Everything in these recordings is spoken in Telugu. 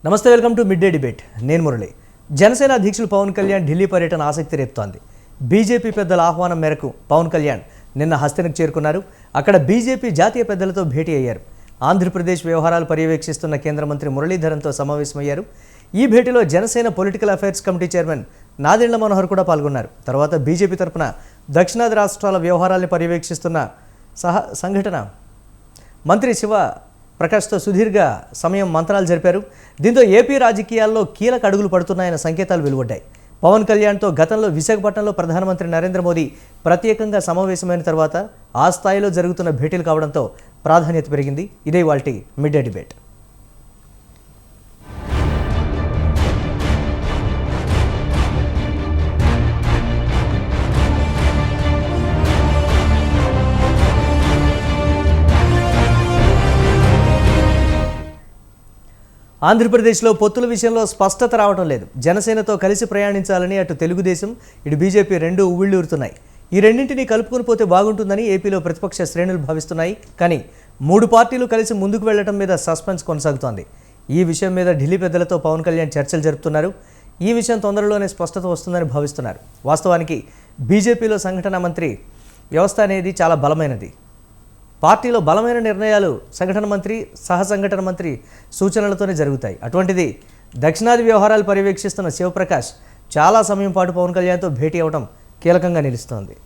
నమస్తే, welcome to mid day debate. నేను మురళి. జనసేన అధ్యక్షులు పవన్ కళ్యాణ్ ఢిల్లీ పర్యటన ఆసక్తి రేపుతోంది. బీజేపీ పెద్దల ఆహ్వానం మేరకు పవన్ కళ్యాణ్ నిన్న హస్తినకు చేరుకున్నారు. అక్కడ బీజేపీ జాతీయ పెద్దలతో భేటీ అయ్యారు. ఆంధ్రప్రదేశ్ వ్యవహారాలు పర్యవేక్షిస్తున్న కేంద్ర మంత్రి మురళీధరన్తో సమావేశమయ్యారు. ఈ భేటీలో Janasena political affairs committee chairman Nadendla Manohar కూడా పాల్గొన్నారు. తర్వాత బీజేపీ తరఫున దక్షిణాది రాష్ట్రాల వ్యవహారాలను పర్యవేక్షిస్తున్న సంఘటన మంత్రి శివ ప్రకాష్తో సుదీర్ఘ సమయం మంత్రాలు జరిపారు. దీంతో ఏపీ రాజకీయాల్లో కీలక అడుగులు పడుతున్నాయన్న సంకేతాలు వెలువడ్డాయి. పవన్ కళ్యాణ్తో గతంలో విశాఖపట్నంలో ప్రధానమంత్రి నరేంద్ర మోదీ ప్రత్యేకంగా సమావేశమైన తర్వాత ఆ స్థాయిలో జరుగుతున్న భేటీలు కావడంతో ప్రాధాన్యత పెరిగింది. ఇదే ఇవాల్టి మిడ్ డే డిబేట్. ఆంధ్రప్రదేశ్లో పొత్తుల విషయంలో స్పష్టత రావడం లేదు. జనసేనతో కలిసి ప్రయాణించాలని అటు తెలుగుదేశం ఇటు బీజేపీ రెండు ఉవ్విళ్ళూరుతున్నాయి. ఈ రెండింటినీ కలుపుకొని పోతే బాగుంటుందని ఏపీలో ప్రతిపక్ష శ్రేణులు భావిస్తున్నాయి. కానీ మూడు పార్టీలు కలిసి ముందుకు వెళ్లడం మీద సస్పెన్స్ కొనసాగుతోంది. ఈ విషయం మీద ఢిల్లీ పెద్దలతో పవన్ కళ్యాణ్ చర్చలు జరుపుతున్నారు. ఈ విషయం తొందరలోనే స్పష్టత వస్తుందని భావిస్తున్నారు. వాస్తవానికి బీజేపీలో సంఘటన మంత్రి వ్యవస్థ అనేది చాలా బలమైనది. పార్టీలో బలమైన నిర్ణయాలు సంఘటన మంత్రి సహసంఘటన మంత్రి సూచనలతోనే జరుగుతాయి. అటువంటిది దక్షిణాది వ్యవహారాలు పర్యవేక్షిస్తున్న శివప్రకాష్ చాలా సమయం పాటు పవన్ కళ్యాణ్తో భేటీ అవడం కీలకంగా నిలుస్తోంది.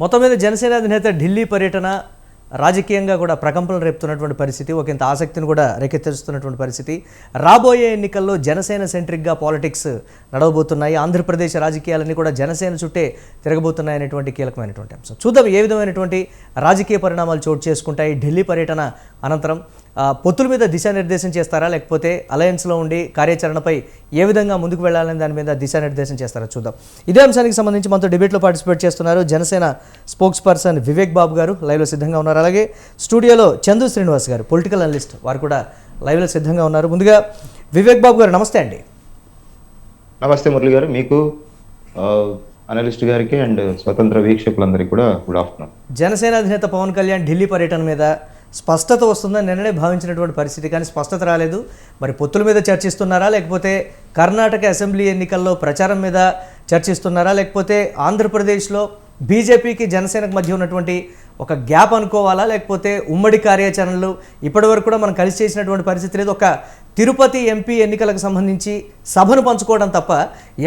మొత్తం మీద జనసేన అధినేత ఢిల్లీ పర్యటన రాజకీయంగా కూడా ప్రకంపనలు రేపుతున్నటువంటి పరిస్థితి, ఒకంత ఆసక్తిని కూడా రేకెత్తిస్తున్నటువంటి పరిస్థితి. రాబోయే ఎన్నికల్లో జనసేన సెంట్రిక్గా పాలిటిక్స్ నడవబోతున్నాయి. ఆంధ్రప్రదేశ్ రాజకీయాలన్నీ కూడా జనసేన చుట్టే తిరగబోతున్నాయి అనేటువంటి కీలకమైనటువంటి అంశం. చూద్దాం ఏ విధమైనటువంటి రాజకీయ పరిణామాలు చోటు చేసుకుంటాయి. ఢిల్లీ పర్యటన అనంతరం పొత్తుల మీద దిశానిర్దేశం చేస్తారా, లేకపోతే అలయన్స్లో ఉండి కార్యాచరణపై ఏ విధంగా ముందుకు వెళ్ళాలని దాని మీద దిశానిర్దేశం చేస్తారా చూద్దాం. ఇదే అంశానికి సంబంధించి మనతో డిబేట్లో పార్టిసిపేట్ చేస్తున్నారు జనసేన స్పోక్స్ పర్సన్ వివేక్ బాబు గారు, లైవ్లో సిద్ధంగా ఉన్నారు. అలాగే స్టూడియోలో చందు శ్రీనివాస్ గారు, పొలిటికల్ అనలిస్ట్, వారు కూడా లైవ్లో సిద్ధంగా ఉన్నారు. ముందుగా వివేక్ బాబు గారు నమస్తే అండి. నమస్తే మురళి గారు, మీకు అనలిస్ట్ గారికి అండ్ స్వతంత్ర వీక్షకులందరికీ కూడా గుడ్ ఆఫ్టర్నూన్. జనసేన అధినేత పవన్ కళ్యాణ్ ఢిల్లీ పర్యటన మీద స్పష్టత వస్తుందని నిన్ననే భావించినటువంటి పరిస్థితి, కానీ స్పష్టత రాలేదు. మరి పొత్తుల మీద చర్చిస్తున్నారా, లేకపోతే కర్ణాటక అసెంబ్లీ ఎన్నికల్లో ప్రచారం మీద చర్చిస్తున్నారా, లేకపోతే ఆంధ్రప్రదేశ్లో బీజేపీకి జనసేనకు మధ్య ఉన్నటువంటి ఒక గ్యాప్ అనుకోవాలా, లేకపోతే ఉమ్మడి కార్యాచరణలు ఇప్పటివరకు కూడా మనం కలిసి చేసినటువంటి పరిస్థితి లేదు. ఒక తిరుపతి ఎంపీ ఎన్నికలకు సంబంధించి సభను పంచుకోవడం తప్ప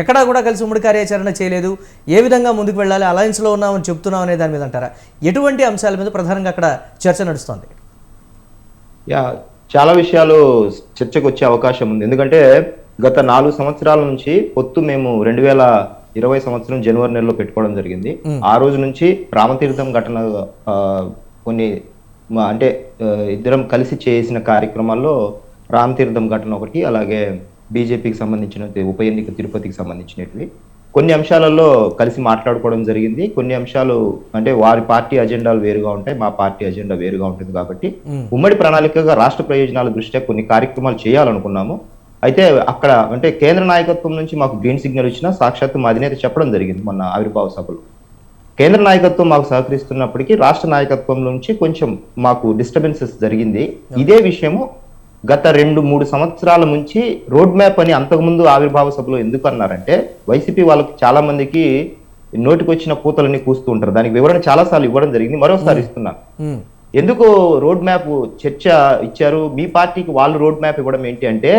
ఎక్కడా కూడా కలిసి ఉమ్మడి కార్యాచరణ చేయలేదు. ఏ విధంగా ముందుకు వెళ్ళాలి, అలయన్స్లో ఉన్నామని చెప్తున్నాం అనే దాని మీద అంటారా? ఎటువంటి అంశాల మీద ప్రధానంగా అక్కడ చర్చ నడుస్తోంది? చాలా విషయాలు చర్చకు వచ్చే అవకాశం ఉంది. ఎందుకంటే గత 4 సంవత్సరాల నుంచి పొత్తు మేము 2020 సంవత్సరం జనవరి నెలలో పెట్టుకోవడం జరిగింది. ఆ రోజు నుంచి రామతీర్థం ఘటన కొన్ని అంటే ఇద్దరం కలిసి చేసిన కార్యక్రమాల్లో రామతీర్థం ఘటన ఒకటి, అలాగే బీజేపీకి సంబంధించిన ఉప ఎన్నిక తిరుపతికి సంబంధించినవి కొన్ని అంశాలలో కలిసి మాట్లాడుకోవడం జరిగింది. కొన్ని అంశాలు అంటే వారి పార్టీ అజెండాలు వేరుగా ఉంటాయి, మా పార్టీ అజెండా వేరుగా ఉంటుంది. కాబట్టి ఉమ్మడి ప్రణాళికగా రాష్ట్ర ప్రయోజనాల దృష్ట్యా కొన్ని కార్యక్రమాలు చేయాలనుకున్నాము. అయితే అక్కడ అంటే కేంద్ర నాయకత్వం నుంచి మాకు గ్రీన్ సిగ్నల్ ఇచ్చినా సాక్షాత్తు మా అధినేత చెప్పడం జరిగింది మొన్న ఆవిర్భావ సభలో. కేంద్ర నాయకత్వం మాకు సహకరిస్తున్నప్పటికీ రాష్ట్ర నాయకత్వం నుంచి కొంచెం మాకు డిస్టర్బెన్సెస్ జరిగింది. ఇదే విషయము గత 2-3 సంవత్సరాల నుంచి రోడ్ మ్యాప్ అని అంతకుముందు ఆవిర్భావ సభలో ఎందుకు అన్నారంటే, వైసీపీ వాళ్ళకి చాలా మందికి నోటికి వచ్చిన పూతలన్నీ కూస్తూ ఉంటారు. దానికి వివరణ చాలాసార్లు ఇవ్వడం జరిగింది, మరోసారి ఇస్తున్నాను. ఎందుకు రోడ్ మ్యాప్ చర్చ ఇచ్చారు? మీ పార్టీకి వాళ్ళు రోడ్ మ్యాప్ ఇవ్వడం ఏంటి అంటే,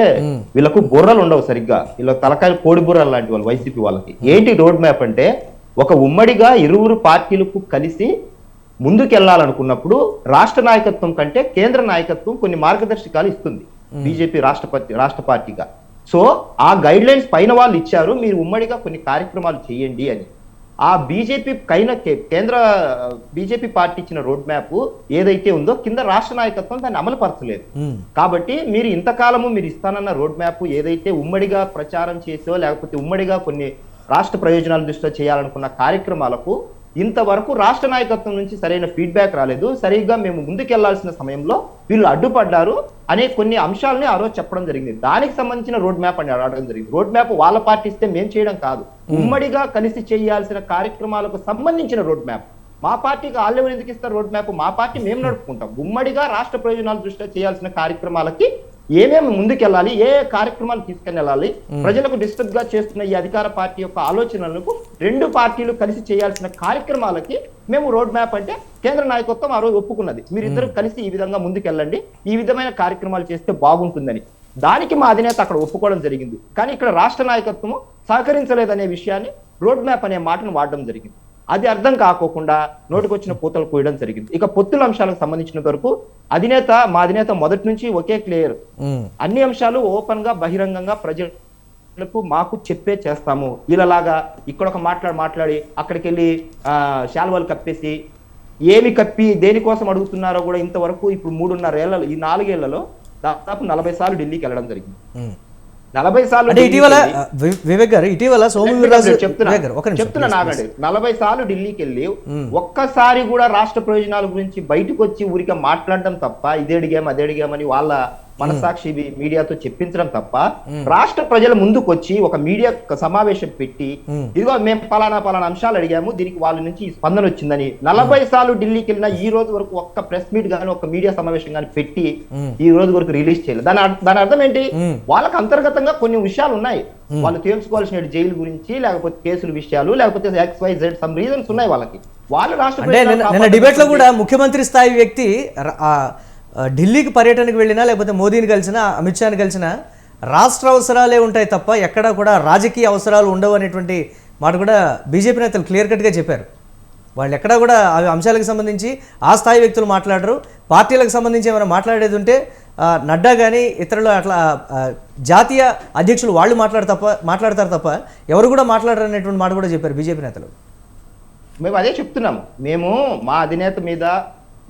వీళ్ళకు బుర్రలు ఉండవు సరిగ్గా, వీళ్ళ తలకాయలు కోడి బుర్రలు లాంటి వాళ్ళు వైసీపీ వాళ్ళకి. ఏంటి రోడ్ మ్యాప్ అంటే, ఒక ఉమ్మడిగా ఇరువురు పార్టీలకు కలిసి ముందుకెళ్లాలనుకున్నప్పుడు రాష్ట్ర నాయకత్వం కంటే కేంద్ర నాయకత్వం కొన్ని మార్గదర్శకాలు ఇస్తుంది బీజేపీ రాష్ట్ర పార్టీగా. సో ఆ గైడ్ లైన్స్ పైన వాళ్ళు ఇచ్చారు, మీరు ఉమ్మడిగా కొన్ని కార్యక్రమాలు చేయండి అని. ఆ బీజేపీ కేంద్ర బీజేపీ పార్టీ ఇచ్చిన రోడ్ మ్యాప్ ఏదైతే ఉందో కింద రాష్ట్ర నాయకత్వం దాన్ని అమలుపరచలేదు. కాబట్టి మీరు ఇంతకాలము మీరు ఇస్తానన్న రోడ్ మ్యాప్ ఏదైతే ఉమ్మడిగా ప్రచారం చేసో లేకపోతే ఉమ్మడిగా కొన్ని రాష్ట్ర ప్రయోజనాల దృష్ట్యా చేయాలనుకున్న కార్యక్రమాలకు ఇంతవరకు రాష్ట్ర నాయకత్వం నుంచి సరైన ఫీడ్బ్యాక్ రాలేదు. సరిగ్గా మేము ముందుకెళ్లాల్సిన సమయంలో వీళ్ళు అడ్డుపడ్డారు అనే కొన్ని అంశాలని ఆ రోజు చెప్పడం జరిగింది. దానికి సంబంధించిన రోడ్ మ్యాప్ అని అడగడం జరిగింది. రోడ్ మ్యాప్ వాళ్ళ పార్టీ ఇస్తే మేము చేయడం కాదు, ఉమ్మడిగా కలిసి చేయాల్సిన కార్యక్రమాలకు సంబంధించిన రోడ్ మ్యాప్. మా పార్టీకి వాళ్ళు ఎందుకు ఇస్తారు రోడ్ మ్యాప్? మా పార్టీ మేము నడుపుకుంటాం. ఉమ్మడిగా రాష్ట్ర ప్రయోజనాల దృష్ట్యా చేయాల్సిన కార్యక్రమాలకి ఏమేమి ముందుకెళ్ళాలి, ఏ కార్యక్రమాలు తీసుకుని వెళ్ళాలి, ప్రజలకు డిస్టర్బ్ గా చేస్తున్న ఈ అధికార పార్టీ యొక్క ఆలోచనలకు రెండు పార్టీలు కలిసి చేయాల్సిన కార్యక్రమాలకి మేము రోడ్ మ్యాప్ అంటే కేంద్ర నాయకత్వం ఆ రోజు ఒప్పుకున్నది. మీరిద్దరు కలిసి ఈ విధంగా ముందుకెళ్ళండి, ఈ విధమైన కార్యక్రమాలు చేస్తే బాగుంటుందని. దానికి మా అధినేత అక్కడ ఒప్పుకోవడం జరిగింది. కానీ ఇక్కడ రాష్ట్ర నాయకత్వము సహకరించలేదనే విషయాన్ని రోడ్ మ్యాప్ అనే మాటను వాడడం జరిగింది. అది అర్థం కాకోకుండా నోటికొచ్చిన పూతలు కోయడం జరిగింది. ఇక పొత్తుల అంశాలకు సంబంధించిన వరకు మా అధినేత మొదటి నుంచి ఒకే క్లియర్, అన్ని అంశాలు ఓపెన్ గా బహిరంగంగా ప్రజలకు మాకు చెప్పే చేస్తాము. వీళ్ళలాగా ఇక్కడ ఒక మాట్లాడి అక్కడికి వెళ్ళి శాల్వాలు కప్పేసి ఏమి కప్పి దేనికోసం అడుగుతున్నారో కూడా ఇంతవరకు ఇప్పుడు 3.5 ఏళ్లలో, ఈ 4 ఏళ్లలో దాదాపు 40 సార్లు ఢిల్లీకి వెళ్ళడం జరిగింది. 40 సార్లు ఇటీవల వివేక్ గారు, ఇటీవల చెప్తున్నా నాగండి, 40 సార్లు ఢిల్లీకి వెళ్ళి ఒక్కసారి కూడా రాష్ట్ర ప్రయోజనాల గురించి బయటకు వచ్చి ఊరికే మాట్లాడడం తప్ప, ఇదే అడిగామని వాళ్ళ మనసాక్షి మీడియాతో చెప్పించడం తప్ప, రాష్ట్ర ప్రజల ముందుకు వచ్చి ఒక మీడియా సమావేశం పెట్టి ఇదిగో మేము పలానా అంశాలు అడిగాము, దీనికి వాళ్ళ నుంచి స్పందన వచ్చిందని 40 సార్లు ఢిల్లీకి వెళ్ళినా ఈ రోజు వరకు ఒక్క ప్రెస్ మీట్ గానీ ఒక మీడియా సమావేశం గానీ పెట్టి ఈ రోజు వరకు రిలీజ్ చేయలేదు. దాని అర్థం ఏంటి? వాళ్ళకి అంతర్గతంగా కొన్ని విషయాలు ఉన్నాయి, వాళ్ళు తెలుసుకోవాల్సిన జైలు గురించి, లేకపోతే కేసుల విషయాలు, లేకపోతే XYZ సమ్ రీజన్స్ ఉన్నాయి వాళ్ళకి. వాళ్ళు రాష్ట్ర డిబేట్ లో కూడా ముఖ్యమంత్రి స్థాయి వ్యక్తి ఢిల్లీకి పర్యటనకు వెళ్ళినా, లేకపోతే మోదీని కలిసినా, అమిత్ షాని కలిసినా రాష్ట్ర అవసరాలే ఉంటాయి తప్ప ఎక్కడా కూడా రాజకీయ అవసరాలు ఉండవు అనేటువంటి మాట కూడా బీజేపీ నేతలు క్లియర్ కట్గా చెప్పారు. వాళ్ళు ఎక్కడా కూడా ఆ అంశాలకు సంబంధించి ఆ స్థాయి వ్యక్తులు మాట్లాడరు. పార్టీలకు సంబంధించి ఏమైనా మాట్లాడేది ఉంటే నడ్డా కానీ ఇతరులు అట్లా జాతీయ అధ్యక్షులు వాళ్ళు మాట్లాడతారు తప్ప ఎవరు కూడా మాట్లాడరు అనేటువంటి మాట కూడా చెప్పారు బీజేపీ నేతలు. మేము అదే చెప్తున్నాము. మేము మా అధినేత మీద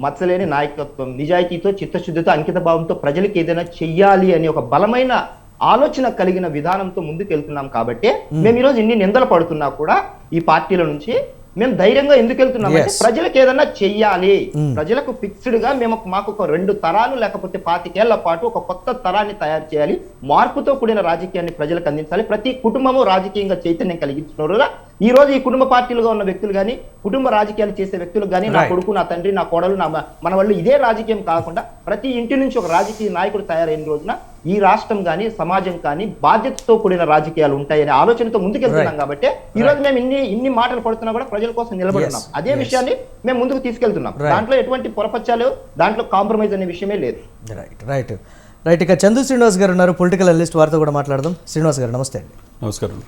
మచ్చలేని నాయకత్వం, నిజాయితీతో, చిత్తశుద్ధితో, అంకిత భావంతో ప్రజలకు ఏదైనా చెయ్యాలి అని ఒక బలమైన ఆలోచన కలిగిన విధానంతో ముందుకు వెళ్తున్నాం కాబట్టి మేము ఈరోజు ఇన్ని నిందలు పడుతున్నా కూడా ఈ పార్టీల నుంచి మేము ధైర్యంగా ఎందుకు వెళ్తున్నామంటే ప్రజలకు ఏదన్నా చెయ్యాలి, ప్రజలకు ఫిక్స్డ్ గా మాకు ఒక 2 తరాలు లేకపోతే 25 ఏళ్ల పాటు ఒక కొత్త తరాన్ని తయారు చేయాలి, మార్పుతో కూడిన రాజకీయాన్ని ప్రజలకు అందించాలి, ప్రతి కుటుంబము రాజకీయంగా చైతన్యం కలిగించిన ఈ రోజు ఈ కుటుంబ పార్టీలుగా ఉన్న వ్యక్తులు కానీ, కుటుంబ రాజకీయాలు చేసే వ్యక్తులు కానీ, నా కొడుకు, నా తండ్రి, నా కోడలు, మన వాళ్ళు ఇదే రాజకీయం కాకుండా ప్రతి ఇంటి నుంచి ఒక రాజకీయ నాయకుడు తయారైన రోజున ఈ రాష్ట్రం కానీ, సమాజం కానీ బాధ్యతతో కూడిన రాజకీయాలు ఉంటాయనే ఆలోచనతో ముందుకెళ్తున్నాం. కాబట్టి ఈ రోజు మేము ఇన్ని మాటలు పడుతున్నా కూడా ప్రజల కోసం నిలబడుతున్నాం. అదే విషయాన్ని మేము ముందుకు తీసుకెళ్తున్నాం. దాంట్లో ఎటువంటి పొరపచ్చాలు, దాంట్లో కాంప్రమైజ్ అనే విషయమే లేదు. రైట్ ఇక చందు శ్రీనివాస్ గారు ఉన్నారు, పొలిటికల్ అనలిస్ట్, వారితో కూడా మాట్లాడదాం. శ్రీనివాస్ గారు నమస్తే అండి. నమస్కారం.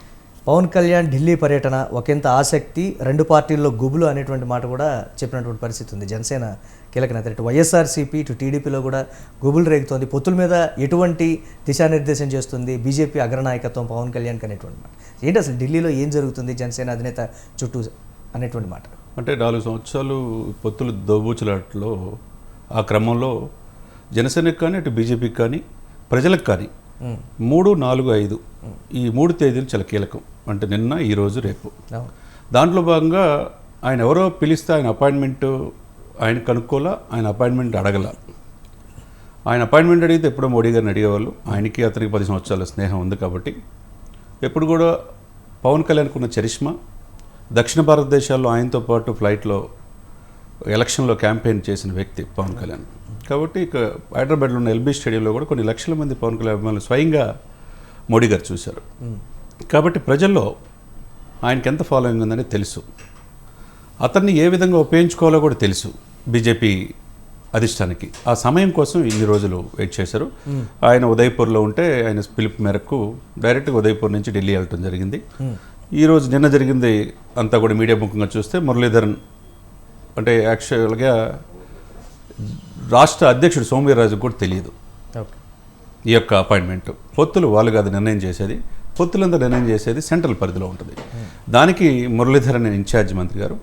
పవన్ కళ్యాణ్ ఢిల్లీ పర్యటన ఒకంత ఆసక్తి, 2 పార్టీల్లో గుబులు అనేటువంటి మాట కూడా చెప్పినటువంటి పరిస్థితి ఉంది. జనసేన కీలక నేత ఇటు వైఎస్ఆర్సీపీ, ఇటు టీడీపీలో కూడా గుబులు రేగుతోంది. పొత్తుల మీద ఎటువంటి దిశానిర్దేశం చేస్తుంది బీజేపీ అగ్రనాయకత్వం పవన్ కళ్యాణ్కి అనేటువంటి మాట ఏంటి? అసలు ఢిల్లీలో ఏం జరుగుతుంది జనసేన అధినేత చుట్టూ అనేటువంటి మాట అంటే 4 సంవత్సరాలు పొత్తులు దోబూచులాట్లో ఆ క్రమంలో జనసేనకు కానీ, అటు బీజేపీకి కానీ, ప్రజలకు కానీ 3, 4, 5 ఈ 3 తేదీలు చాలా కీలకం. అంటే నిన్న, ఈరోజు, రేపు. దాంట్లో భాగంగా ఆయన ఎవరో పిలిస్తే ఆయన అపాయింట్మెంట్ ఆయన కనుక్కోలా, ఆయన అపాయింట్మెంట్ అడగల. ఆయన అపాయింట్మెంట్ అడిగితే ఎప్పుడో మోడీ గారిని అడిగేవాళ్ళు. ఆయనకి అతనికి 10 సంవత్సరాల స్నేహం ఉంది కాబట్టి ఎప్పుడు కూడా పవన్ కళ్యాణ్కి ఉన్న చరిష్మా, దక్షిణ భారతదేశాల్లో ఆయనతో పాటు ఫ్లైట్లో ఎలక్షన్లో క్యాంపెయిన్ చేసిన వ్యక్తి పవన్ కళ్యాణ్. కాబట్టి ఇక హైదరాబాద్లో ఉన్న ఎల్బీ స్టేడియంలో కూడా కొన్ని లక్షల మంది పవన్ కళ్యాణ్ అభిమానులు స్వయంగా మోడీ గారు చూశారు. కాబట్టి ప్రజల్లో ఆయనకి ఎంత ఫాలోయింగ్ ఉందని తెలుసు, అతన్ని ఏ విధంగా ఉపయోగించుకోవాలో కూడా తెలుసు బీజేపీ అధిష్టానికి. ఆ సమయం కోసం ఇన్ని రోజులు వెయిట్ చేశారు. ఆయన ఉదయపూర్లో ఉంటే ఆయన పిలుపు మేరకు డైరెక్ట్గా ఉదయపూర్ నుంచి ఢిల్లీ వెళ్ళటం జరిగింది. ఈరోజు నిన్న జరిగింది అంతా కూడా మీడియా ముఖంగా చూస్తే మురళీధరన్ అంటే యాక్చువల్గా రాష్ట్ర అధ్యక్షుడు సోమవీర్రాజుకు కూడా తెలియదు ఈ యొక్క అపాయింట్మెంట్. పొత్తులు వాళ్ళు కాదు నిర్ణయం చేసేది, పొత్తులంతా నిర్ణయం చేసేది సెంట్రల్ పరిధిలో ఉంటుంది. దానికి మురళీధరన్ ఇన్ఛార్జ్ మంత్రి గారు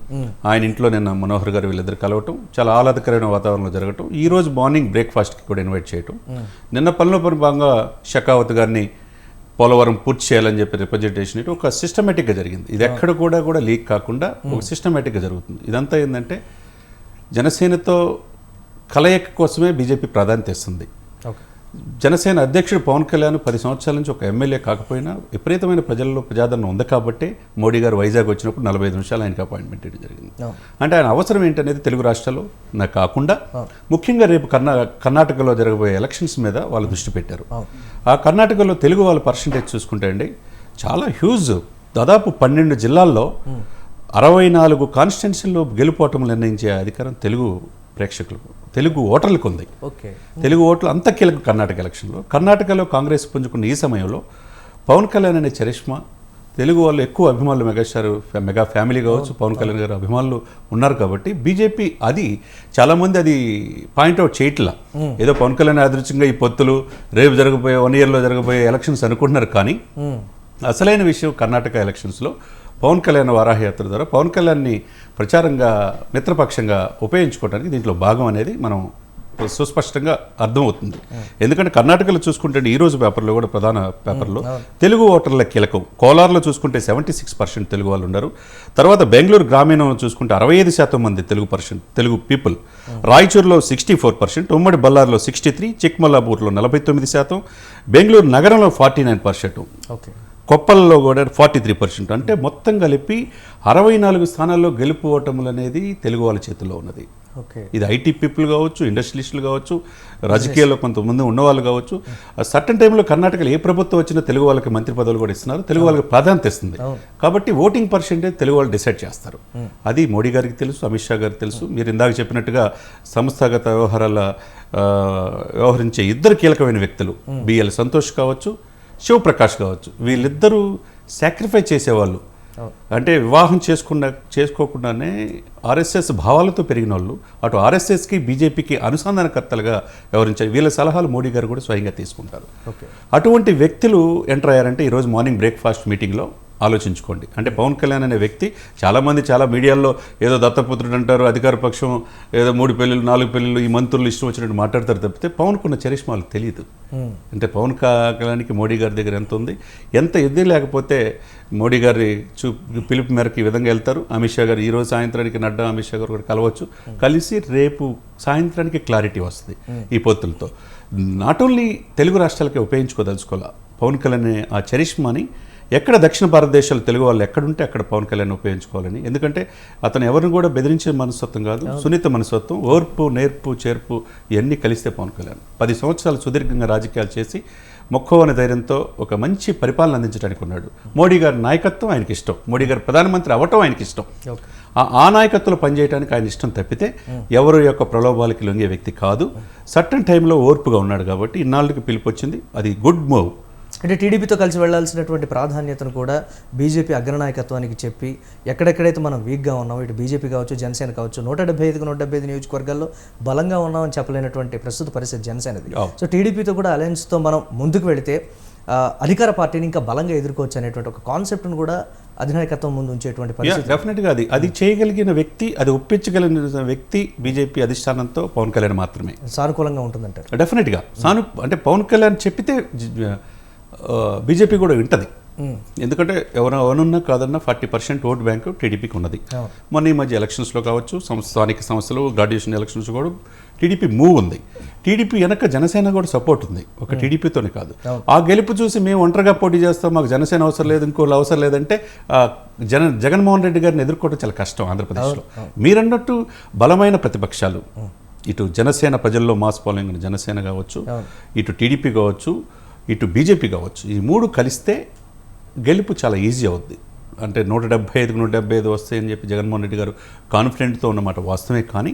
ఆయన ఇంట్లో నిన్న మనోహర్ గారు వీళ్ళిద్దరు కలవటం, చాలా ఆహ్లాదకరమైన వాతావరణంలో జరగటం, ఈరోజు మార్నింగ్ బ్రేక్ఫాస్ట్కి కూడా ఇన్వైట్ చేయటం, నిన్న పనిలో భాగంగా షకావత్ గారిని పోలవరం పూర్తి చేయాలని చెప్పి రిప్రజెంటేషన్ ఇటు ఒక సిస్టమేటిక్గా జరిగింది. ఇది ఎక్కడ కూడా లీక్ కాకుండా ఒక సిస్టమేటిక్గా జరుగుతుంది. ఇదంతా ఏంటంటే జనసేనతో కలయిక కోసమే బీజేపీ ప్రాధాన్యత ఇస్తుంది. జనసేన అధ్యక్షుడు పవన్ కళ్యాణ్ 10 సంవత్సరాల నుంచి ఒక ఎమ్మెల్యే కాకపోయినా విపరీతమైన ప్రజల్లో ప్రజాదరణ ఉంది కాబట్టి మోడీ గారు వైజాగ్ వచ్చినప్పుడు 45 నిమిషాలు ఆయనకి అపాయింట్మెంట్ ఇవ్వడం జరిగింది. అంటే ఆయన అవసరం ఏంటనేది తెలుగు రాష్ట్రాల్లో నాకు కాకుండా ముఖ్యంగా రేపు కర్ణాటకలో జరగబోయే ఎలక్షన్స్ మీద వాళ్ళు దృష్టి పెట్టారు. ఆ కర్ణాటకలో తెలుగు వాళ్ళ పర్సంటేజ్ చూసుకుంటే అండి చాలా హ్యూజ్, దాదాపు 12 జిల్లాల్లో 64 కాన్స్టిట్యున్సీల్లో గెలుపోవటం నిర్ణయించే అధికారం తెలుగు ప్రేక్షకులకు, తెలుగు ఓటర్లకు ఉంది. తెలుగు ఓట్లు అంత కీలక కర్ణాటక ఎలక్షన్లో. కర్ణాటకలో కాంగ్రెస్ పుంజుకున్న ఈ సమయంలో పవన్ కళ్యాణ్ అనే చరిష్మా, తెలుగు వాళ్ళు ఎక్కువ అభిమానులు, మెగా ఫ్యామిలీ కావచ్చు, పవన్ కళ్యాణ్ గారు అభిమానులు ఉన్నారు కాబట్టి బీజేపీ అది చాలామంది అది పాయింట్అవుట్ చేయట్లా. ఏదో పవన్ కళ్యాణ్ యాదృచ్ఛికంగా ఈ పొత్తులు రేపు జరగబోయే 1 yearలో జరగబోయే ఎలక్షన్స్ అనుకుంటున్నారు. కానీ అసలైన విషయం కర్ణాటక ఎలక్షన్స్లో పవన్ కళ్యాణ్ వారాహయాత్ర ద్వారా పవన్ కళ్యాణ్ని ప్రచారంగా మిత్రపక్షంగా ఉపయోగించుకోవడానికి దీంట్లో భాగం అనేది మనం సుస్పష్టంగా అర్థమవుతుంది. ఎందుకంటే కర్ణాటకలో చూసుకుంటే ఈరోజు పేపర్లో కూడా ప్రధాన పేపర్లో తెలుగు ఓటర్ల కీలకం. కోలార్లో చూసుకుంటే 76% తెలుగు వాళ్ళు ఉన్నారు. తర్వాత బెంగళూరు గ్రామీణంలో చూసుకుంటే 65% మంది తెలుగు పీపుల్. రాయచూరులో 64%, ఉమ్మడి బళ్ళారిలో 63%, చిక్మల్లాపూర్లో 49%, బెంగళూరు నగరంలో 49%, కొప్పల్లో కూడా 43%. అంటే మొత్తం కలిపి 64 స్థానాల్లో గెలుపు ఓటములు అనేది తెలుగు వాళ్ళ చేతుల్లో ఉన్నది. ఇది ఐటీ పీపుల్ కావచ్చు, ఇండస్ట్రియలిస్టులు కావచ్చు, రాజకీయాల్లో కొంతమంది ఉన్నవాళ్ళు కావచ్చు. సర్టన్ టైంలో కర్ణాటకలో ఏ ప్రభుత్వం వచ్చినా తెలుగు వాళ్ళకి మంత్రి పదవులు కూడా ఇస్తున్నారు, తెలుగు వాళ్ళకి ప్రాధాన్యత ఇస్తుంది. కాబట్టి ఓటింగ్ పర్సెంటేజ్ తెలుగు వాళ్ళు డిసైడ్ చేస్తారు. అది మోడీ గారికి తెలుసు, అమిత్ షా గారికి తెలుసు. మీరు ఇందాక చెప్పినట్టుగా సంస్థాగత వ్యవహరించే ఇద్దరు కీలకమైన వ్యక్తులు, బిఎల్ సంతోష్ కావచ్చు, శివప్రకాష్ కావచ్చు, వీళ్ళిద్దరూ సాక్రిఫై చేసేవాళ్ళు. అంటే వివాహం చేసుకోకుండానే ఆర్ఎస్ఎస్ భావాలతో పెరిగిన వాళ్ళు, అటు ఆర్ఎస్ఎస్కి బీజేపీకి అనుసంధానకర్తలుగా వ్యవహరించారు. వీళ్ళ సలహాలు మోడీ గారు కూడా స్వయంగా తీసుకుంటారు. అటువంటి వ్యక్తులు ఎంటర్ అయ్యారంటే ఈరోజు మార్నింగ్ బ్రేక్ఫాస్ట్ మీటింగ్లో ఆలోచించుకోండి. అంటే పవన్ కళ్యాణ్ అనే వ్యక్తి చాలామంది చాలా మీడియాల్లో ఏదో దత్తపుత్రుడు అంటారు, అధికార పక్షం ఏదో 3 పెళ్ళిళ్ళు 4 పెళ్ళిళ్ళు ఈ మంత్రులు ఇష్టం వచ్చినట్టు మాట్లాడతారు తప్పితే పవన్కున్న చరిష్మా వాళ్ళకి తెలియదు. అంటే పవన్ కళ్యాణ్కి మోడీ గారి దగ్గర ఎంత ఉంది, ఎంత ఎద్దు లేకపోతే మోడీ గారి పిలుపు మేరకు ఈ విధంగా వెళ్తారు. అమిత్ షా గారు ఈరోజు సాయంత్రానికి నడ్డా అమిత్ షా గారు కూడా కలవచ్చు. కలిసి రేపు సాయంత్రానికి క్లారిటీ వస్తుంది ఈ పొత్తులతో. నాట్ ఓన్లీ తెలుగు రాష్ట్రాలకే ఉపయోగించుకోదలుచుకోవాలి పవన్ కళ్యాణ్ ఆ చరిష్మాని. ఎక్కడ దక్షిణ భారతదేశాలు తెలుగు వాళ్ళు ఎక్కడుంటే అక్కడ పవన్ కళ్యాణ్ ఉపయోగించుకోవాలని. ఎందుకంటే అతను ఎవరిని కూడా బెదిరించే మనస్తత్వం కాదు, సున్నిత మనస్తత్వం, ఓర్పు నేర్పు చేర్పు ఇవన్నీ కలిస్తే పవన్ కళ్యాణ్ 10 సంవత్సరాలు సుదీర్ఘంగా రాజకీయాలు చేసి మొక్కవని ధైర్యంతో ఒక మంచి పరిపాలన అందించడానికి ఉన్నాడు. మోడీ గారి నాయకత్వం ఆయనకి ఇష్టం, మోడీ గారు ప్రధానమంత్రి అవ్వటం ఆయనకి ఇష్టం. ఆ నాయకత్వంలో పనిచేయడానికి ఆయన ఇష్టం తప్పితే ఎవరి యొక్క ప్రలోభాలకి లొంగే వ్యక్తి కాదు. సర్టన్ టైంలో ఓర్పుగా ఉన్నాడు కాబట్టి ఇన్నాళ్ళకి పిలుపు వచ్చింది. అది గుడ్ మూవ్. అంటే టీడీపీతో కలిసి వెళ్లాల్సినటువంటి ప్రాధాన్యతను కూడా బీజేపీ అగ్రనాయకత్వానికి చెప్పి ఎక్కడెక్కడైతే మనం వీక్గా ఉన్నామో, ఇటు బీజేపీ కావచ్చు, జనసేన కావచ్చు, 175కి 175 నియోజకవర్గాల్లో బలంగా ఉన్నామని చెప్పలేనటువంటి ప్రస్తుత పరిస్థితి జనసేనది. సో టీడీపీతో కూడా అలయన్స్తో మనం ముందుకు వెళితే అధికార పార్టీని ఇంకా బలంగా ఎదుర్కోవచ్చు అనేటువంటి ఒక కాన్సెప్ట్ను కూడా అధినాయకత్వం ముందు ఉంచేటువంటి పరిస్థితి. డెఫినెట్గా అది చేయగలిగిన వ్యక్తి, అది ఒప్పించగలిగిన వ్యక్తి బీజేపీ అధిష్టానంతో పవన్ కళ్యాణ్ మాత్రమే. సానుకూలంగా ఉంటుందంటారు. డెఫినెట్గా అంటే పవన్ కళ్యాణ్ చెప్పితే బీజేపీ కూడా వింటది. ఎందుకంటే ఎవరన్నా కాదన్నా 40% ఓట్ బ్యాంకు టీడీపీకి ఉన్నది. మొన్న ఈ మధ్య ఎలక్షన్స్లో కావచ్చు, స్థానిక సంస్థలు, గ్రాడ్యుయేషన్ ఎలక్షన్స్ కూడా టీడీపీ మూవ్ ఉంది. టీడీపీ వెనక జనసేన కూడా సపోర్ట్ ఉంది, ఒక టీడీపీతోనే కాదు. ఆ గెలుపు చూసి మేము ఒంటరిగా పోటీ చేస్తాం, మాకు జనసేన అవసరం లేదు, ఇంకోళ్ళు అవసరం లేదంటే జగన్మోహన్ రెడ్డి గారిని ఎదుర్కోవడం చాలా కష్టం ఆంధ్రప్రదేశ్లో. మీరన్నట్టు బలమైన ప్రతిపక్షాలు, ఇటు జనసేన ప్రజల్లో మాస్ ఫాలోయింగ్ ఉన్న జనసేన కావచ్చు, ఇటు టీడీపీ కావచ్చు, ఇటు బీజేపీ కావచ్చు, ఈ మూడు కలిస్తే గెలుపు చాలా ఈజీ అవుద్ది. అంటే 175కు 175 వస్తాయని చెప్పి జగన్మోహన్ రెడ్డి గారు కాన్ఫిడెంట్తో ఉన్నమాట వాస్తవమే. కానీ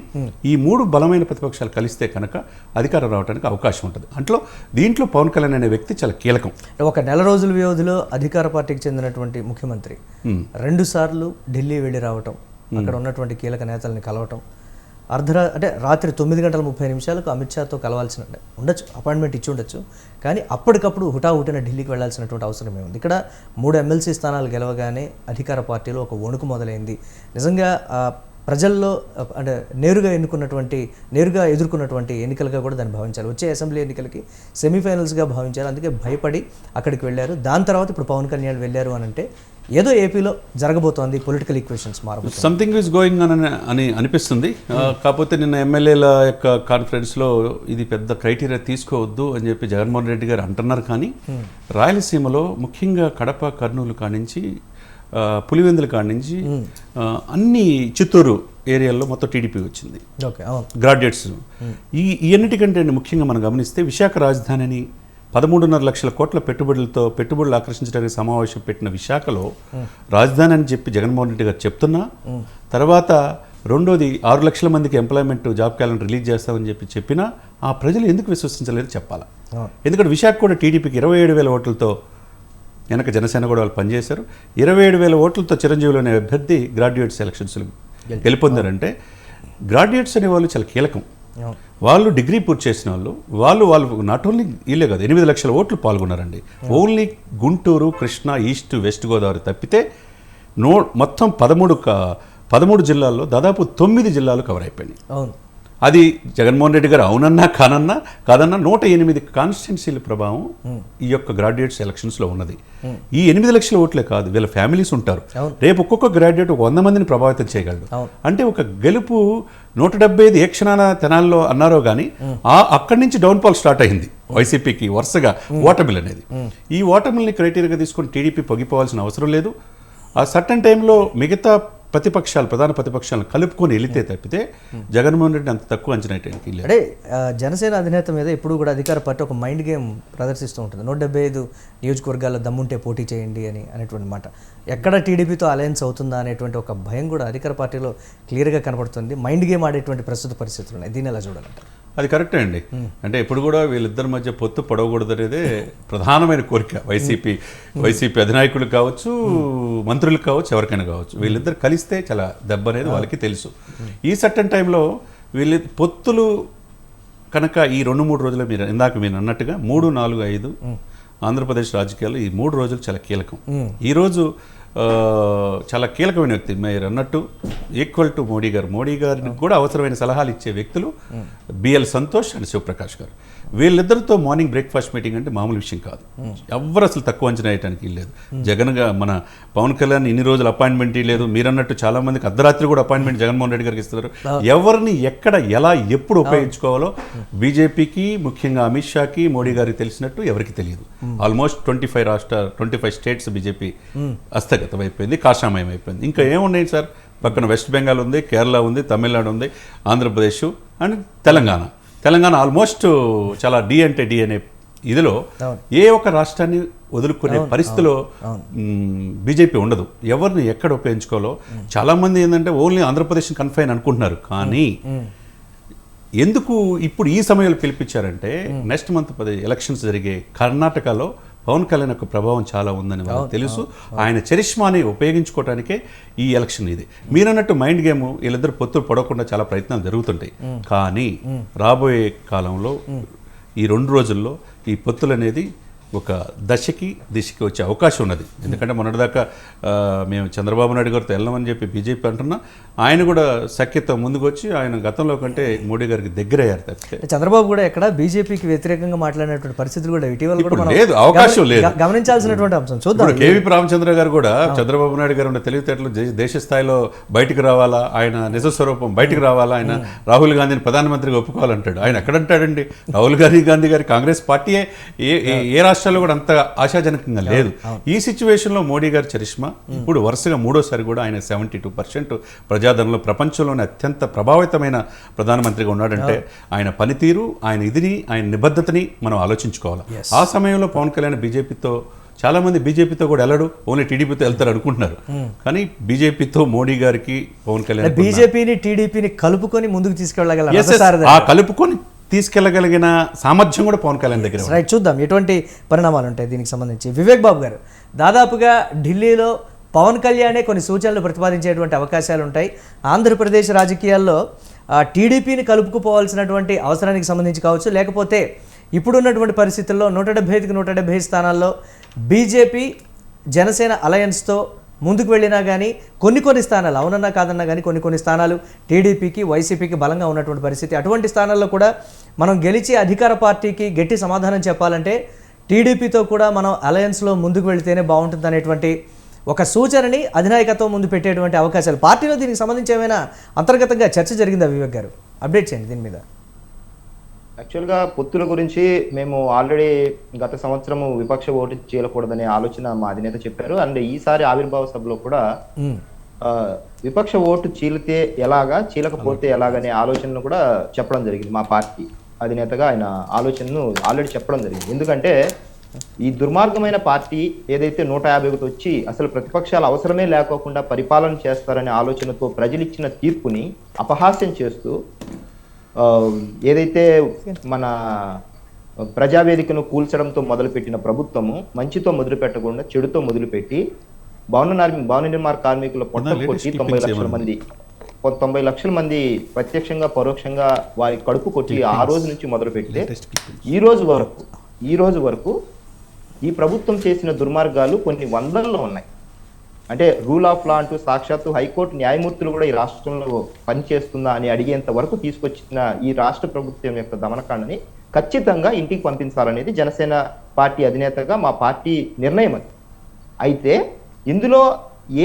ఈ మూడు బలమైన ప్రతిపక్షాలు కలిస్తే కనుక అధికారం రావడానికి అవకాశం ఉంటుంది. దీంట్లో పవన్ కళ్యాణ్ అనే వ్యక్తి చాలా కీలకం. ఒక నెల రోజుల వ్యవధిలో అధికార పార్టీకి చెందినటువంటి ముఖ్యమంత్రి 2 సార్లు ఢిల్లీ వెళ్ళి రావటం, అక్కడ ఉన్నటువంటి కీలక నేతల్ని కలవటం, అంటే రాత్రి 9:30 అమిత్ షాతో కలవాల్సిన ఉండొచ్చు, అపాయింట్మెంట్ ఇచ్చి ఉండొచ్చు. కానీ అప్పటికప్పుడు హుటాహుటిన ఢిల్లీకి వెళ్లాల్సినటువంటి అవసరం ఏముంది? ఇక్కడ 3 ఎమ్మెల్సీ స్థానాలు గెలవగానే అధికార పార్టీలో ఒక వణుకు మొదలైంది. నిజంగా ప్రజల్లో అంటే నేరుగా ఎదుర్కొన్నటువంటి ఎన్నికలుగా కూడా దాన్ని భావించాలి. వచ్చే అసెంబ్లీ ఎన్నికలకి సెమీఫైనల్స్గా భావించాలి. అందుకే భయపడి అక్కడికి వెళ్ళారు. దాని తర్వాత ఇప్పుడు పవన్ కళ్యాణ్ వెళ్ళారు అని అంటే ఏదో ఏపీలో జరగబోతోంది, పొలిటికల్ ఈక్వేషన్స్ మారబోతుంది, సంథింగ్ ఈజ్ గోయింగ్ అని అనిపిస్తుంది. కాకపోతే నిన్న ఎమ్మెల్యేల యొక్క కాన్ఫరెన్స్లో ఇది పెద్ద క్రైటీరియా తీసుకోవద్దు అని చెప్పి జగన్మోహన్ రెడ్డి గారు అంటున్నారు. కానీ రాయలసీమలో ముఖ్యంగా కడప, కర్నూలు కానించి, పులివెందుల కానించి అన్ని చిత్తూరు ఏరియాల్లో మొత్తం టీడీపీ వచ్చింది. గ్రాడ్యుయేట్స్ ఈ అన్నిటికంటే ముఖ్యంగా మనం గమనిస్తే విశాఖ రాజధానిని 13.5 లక్షల కోట్ల పెట్టుబడులు ఆకర్షించడానికి సమావేశం పెట్టిన విశాఖలో రాజధాని అని చెప్పి జగన్మోహన్ రెడ్డి గారు చెప్తున్నా, తర్వాత రెండోది 6 లక్షల మందికి ఎంప్లాయ్మెంట్ జాబ్ క్యాలెండర్ రిలీజ్ చేస్తామని చెప్పినా ఆ ప్రజలు ఎందుకు విశ్వసించలేదు చెప్పాలా. ఎందుకంటే విశాఖ కూడా టీడీపీకి 27,000 ఓట్లతో, వెనక జనసేన కూడా వాళ్ళు పనిచేశారు, 27,000 ఓట్లతో చిరంజీవిలో అనే అభ్యర్థి గ్రాడ్యుయేట్స్ ఎలక్షన్స్ గెలుపొందారంటే గ్రాడ్యుయేట్స్ అనే వాళ్ళు చాలా కీలకం. వాళ్ళు డిగ్రీ పూర్తి చేసిన వాళ్ళు నాట్ ఓన్లీ వీళ్ళే కాదు, 8 లక్షల ఓట్లు పాల్గొన్నారండి. Only Guntur, Krishna, east, west Godavari తప్పితే మొత్తం 13 జిల్లాల్లో దాదాపు 9 జిల్లాలు కవర్ అయిపోయినాయి. అది జగన్మోహన్ రెడ్డి గారు అవునన్నా కాదన్నా 108 కాన్స్టిట్యున్సీల ప్రభావం ఈ యొక్క గ్రాడ్యుయేట్స్ ఎలక్షన్స్లో ఉన్నది. ఈ 8 లక్షల ఓట్లే కాదు, వీళ్ళ ఫ్యామిలీస్ ఉంటారు. రేపు ఒక్కొక్క గ్రాడ్యుయేట్ 100 మందిని ప్రభావితం చేయగలడు. అంటే ఒక గెలుపు 175 ఏ క్షణాన తెనాల్లో అన్నారో కానీ అక్కడి నుంచి డౌన్ఫాల్ స్టార్ట్ అయింది వైసీపీకి వరుసగా ఓటమిలు అనేది. ఈ ఓటమిల్ని క్రైటీరియాగా తీసుకొని టీడీపీ పొగిపోవాల్సిన అవసరం లేదు. ఆ సర్టన్ టైంలో మిగతా ప్రధాన ప్రతిపక్షాలను కలుపుకొని వెళితే తప్పితే జగన్మోహన్ రెడ్డి అంత తక్కువ అంచనా వేయడానికి లేదు. అంటే జనసేన అధినేత మీద ఎప్పుడు కూడా అధికార పార్టీ ఒక మైండ్ గేమ్ ప్రదర్శిస్తూ ఉంటుంది. 175 నియోజకవర్గాల్లో దమ్ముంటే పోటీ చేయండి అనేటువంటి మాట. ఎక్కడ టీడీపీతో అలయన్స్ అవుతుందా అనేటువంటి ఒక భయం కూడా అధికార పార్టీలో క్లియర్గా కనపడుతుంది. మైండ్ గేమ్ ఆడేటువంటి ప్రస్తుత పరిస్థితులు ఉన్నాయి. దీన్ని ఎలా చూడాలంటే అది కరెక్టే అండి. అంటే ఇప్పుడు కూడా వీళ్ళిద్దరి మధ్య పొత్తు పడవకూడదు అనేదే ప్రధానమైన కోరిక. వైసీపీ అధినాయకులు కావచ్చు, మంత్రులు కావచ్చు, ఎవరికైనా కావచ్చు, వీళ్ళిద్దరు కలిస్తే చాలా దెబ్బ అనేది వాళ్ళకి తెలుసు. ఈ సర్టన్ టైంలో వీళ్ళ పొత్తులు కనుక ఈ 2-3 రోజులు మీరు అన్నట్టుగా 3, 4, 5 ఆంధ్రప్రదేశ్ రాజకీయాల్లో ఈ 3 రోజులు చాలా కీలకం. ఈరోజు చాలా కీలకమైన వ్యక్తి మీరు అన్నట్టు ఈక్వల్ టు మోడీ గారికి కూడా అవసరమైన సలహాలు ఇచ్చే వ్యక్తులు బిఎల్ సంతోష్ అండ్ శివప్రకాష్ గారు. వీళ్ళిద్దరితో మార్నింగ్ బ్రేక్ఫాస్ట్ మీటింగ్ అంటే మామూలు విషయం కాదు. ఎవరు అసలు తక్కువ అంచనా వేయడానికి లేదు. మన పవన్ కళ్యాణ్ ఇన్ని రోజులు అపాయింట్మెంట్ లేదు. మీరన్నట్టు చాలా మందికి అర్ధరాత్రి కూడా అపాయింట్మెంట్ జగన్మోహన్ రెడ్డి గారికి ఇస్తున్నారు. ఎవరిని ఎక్కడ ఎలా ఎప్పుడు ఉపయోగించుకోవాలో బీజేపీకి, ముఖ్యంగా అమిత్ షాకి, మోడీ గారికి తెలిసినట్టు ఎవరికి తెలియదు. ఆల్మోస్ట్ 25 స్టేట్స్ బీజేపీ హస్తగతం అయిపోయింది, కాషామయం అయిపోయింది. ఇంకా ఏమున్నాయి సార్? పక్కన వెస్ట్ బెంగాల్ ఉంది, కేరళ ఉంది, తమిళనాడు ఉంది, ఆంధ్రప్రదేశ్ అండ్ తెలంగాణ ఆల్మోస్ట్ చాలా డి అనే ఇదిలో ఏ ఒక్క రాష్ట్రాన్ని వదులుకునే పరిస్థితిలో బీజేపీ ఉండదు. ఎవరిని ఎక్కడ ఉపయోగించుకోవాలో చాలామంది ఏంటంటే ఓన్లీ ఆంధ్రప్రదేశ్ కన్ఫైన్ అనుకుంటున్నారు. కానీ ఎందుకు ఇప్పుడు ఈ సమయంలో పిలిపించారంటే నెక్స్ట్ మంత్ 10 ఎలక్షన్స్ జరిగే కర్ణాటకలో పవన్ కళ్యాణ్ యొక్క ప్రభావం చాలా ఉందని వాళ్ళకి తెలుసు. ఆయన చరిష్మాని ఉపయోగించుకోవడానికే ఈ ఎలక్షన్ ఇది. మీరన్నట్టు మైండ్ గేమ్ వీళ్ళిద్దరు పొత్తులు పడకుండా చాలా ప్రయత్నాలు జరుగుతుంటాయి. కానీ రాబోయే కాలంలో ఈ 2 రోజుల్లో ఈ పొత్తులు అనేది ఒక దిశకి వచ్చే అవకాశం ఉన్నది. ఎందుకంటే మొన్నటిదాకా మేము చంద్రబాబు నాయుడు గారితో వెళ్ళమని చెప్పి బీజేపీ అంటున్నా, ఆయన కూడా సఖ్యత ముందుకు వచ్చి ఆయన గతంలో కంటే మోడీ గారికి దగ్గర అయ్యారు తప్పితే చంద్రబాబు కూడా ఎక్కడ బీజేపీకి వ్యతిరేకంగా మాట్లాడినటువంటి పరిస్థితులు కూడా ఇటీవల కూడా లేదు, అవకాశం లేదు, గమనించాల్సినటువంటి అంశం. చూద్దాం. కేవీ రామచంద్ర గారు కూడా చంద్రబాబు నాయుడు గారు ఉన్న తెలివితేటలు దేశ స్థాయిలో బయటకు రావాలా, ఆయన నిజస్వరూపం బయటకు రావాలా, ఆయన రాహుల్ గాంధీని ప్రధానమంత్రిగా ఒప్పుకోవాలంటాడు. ఆయన ఎక్కడంటాడండి? రాహుల్ గాంధీ గారి కాంగ్రెస్ పార్టీయే ఏ రాష్ట్రాల్లో కూడా అంత ఆశాజనకంగా లేదు. ఈ సిచ్యువేషన్లో మోడీ గారి చరిష్మా ఇప్పుడు వరుసగా 3వ సారి కూడా ఆయన 72% ప్రజాదరణలో ప్రపంచంలోనే అత్యంత ప్రభావితమైన ప్రధానమంత్రిగా ఉన్నాడంటే ఆయన పనితీరు, ఆయన నిబద్ధతని మనం ఆలోచించుకోవాలి. ఆ సమయంలో పవన్ కళ్యాణ్ చాలా మంది బీజేపీతో కూడా వెళ్ళడు, ఓన్లీ టీడీపీతో వెళ్తారు అనుకుంటున్నారు. కానీ బీజేపీతో మోడీ గారికి పవన్ కళ్యాణ్ బీజేపీని టీడీపీని కలుపుకొని ముందుకు తీసుకెళ్లగలిగిన సామర్థ్యం కూడా పవన్ కళ్యాణ్ దగ్గర. రైట్, చూద్దాం ఎటువంటి పరిణామాలు ఉంటాయి దీనికి సంబంధించి. వివేక్ బాబు గారు, దాదాపుగా ఢిల్లీలో పవన్ కళ్యాణే కొన్ని సూచనలు ప్రతిపాదించేటువంటి అవకాశాలు ఉంటాయి. ఆంధ్రప్రదేశ్ రాజకీయాల్లో టీడీపీని కలుపుకుపోవాల్సినటువంటి అవసరానికి సంబంధించి కావచ్చు, లేకపోతే ఇప్పుడున్నటువంటి పరిస్థితుల్లో 175కి 170 స్థానాల్లో బీజేపీ జనసేన అలయన్స్తో ముందుకు వెళ్ళినా కానీ కొన్ని స్థానాలు అవునన్నా కాదన్నా కానీ కొన్ని స్థానాలు టీడీపీకి వైసీపీకి బలంగా ఉన్నటువంటి పరిస్థితి. అటువంటి స్థానాల్లో కూడా మనం గెలిచి అధికార పార్టీకి గట్టి సమాధానం చెప్పాలంటే టీడీపీతో కూడా మనం అలయన్స్లో ముందుకు వెళితేనే బాగుంటుంది అనేటువంటి ఒక సూచనని అధినాయకత్వం ముందు పెట్టేటువంటి అవకాశాలు పార్టీలో దీనికి సంబంధించి ఏమైనా అంతర్గతంగా చర్చ జరిగిందా వివేక్ గారు? అప్డేట్ చేయండి దీని మీద. యాక్చువల్గా పొత్తుల గురించి మేము ఆల్రెడీ గత సంవత్సరము విపక్ష ఓటు చేయకూడదనే ఆలోచన మా అధినేత చెప్పారు. అండ్ ఈసారి ఆవిర్భావ సభలో కూడా విపక్ష ఓటు చీలితే ఎలాగా, చీలకపోతే ఎలాగనే ఆలోచనను కూడా చెప్పడం జరిగింది. మా పార్టీ అధినేతగా ఆయన ఆలోచనను ఆల్రెడీ చెప్పడం జరిగింది. ఎందుకంటే ఈ దుర్మార్గమైన పార్టీ ఏదైతే 150కి వచ్చి అసలు ప్రతిపక్షాలు అవసరమే లేకోకుండా పరిపాలన చేస్తారనే ఆలోచనతో ప్రజలు ఇచ్చిన తీర్పుని అపహాస్యం చేస్తూ ఏదైతే మన ప్రజావేదికను కూల్చడంతో మొదలుపెట్టిన ప్రభుత్వము మంచితో మొదలు పెట్టకుండా చెడుతో మొదలుపెట్టి భవన నిర్మాణ కార్మికుల పొట్ట కొట్టి 90 లక్షల మంది ప్రత్యక్షంగా పరోక్షంగా వారి కడుపు కొట్టి ఆ రోజు నుంచి మొదలు పెడితే ఈ రోజు వరకు ఈ ప్రభుత్వం చేసిన దుర్మార్గాలు కొన్ని వందల్లో ఉన్నాయి. అంటే రూల్ ఆఫ్ లా అంటూ సాక్షాత్తు హైకోర్టు న్యాయమూర్తులు కూడా ఈ రాష్ట్రంలో పనిచేస్తుందా అని అడిగేంత వరకు తీసుకొచ్చిన ఈ రాష్ట్ర ప్రభుత్వం యొక్క దమనకాండని ఖచ్చితంగా ఇంటికి పంపించాలనేది జనసేన పార్టీ అధినేతగా మా పార్టీ నిర్ణయం. అది అయితే ఇందులో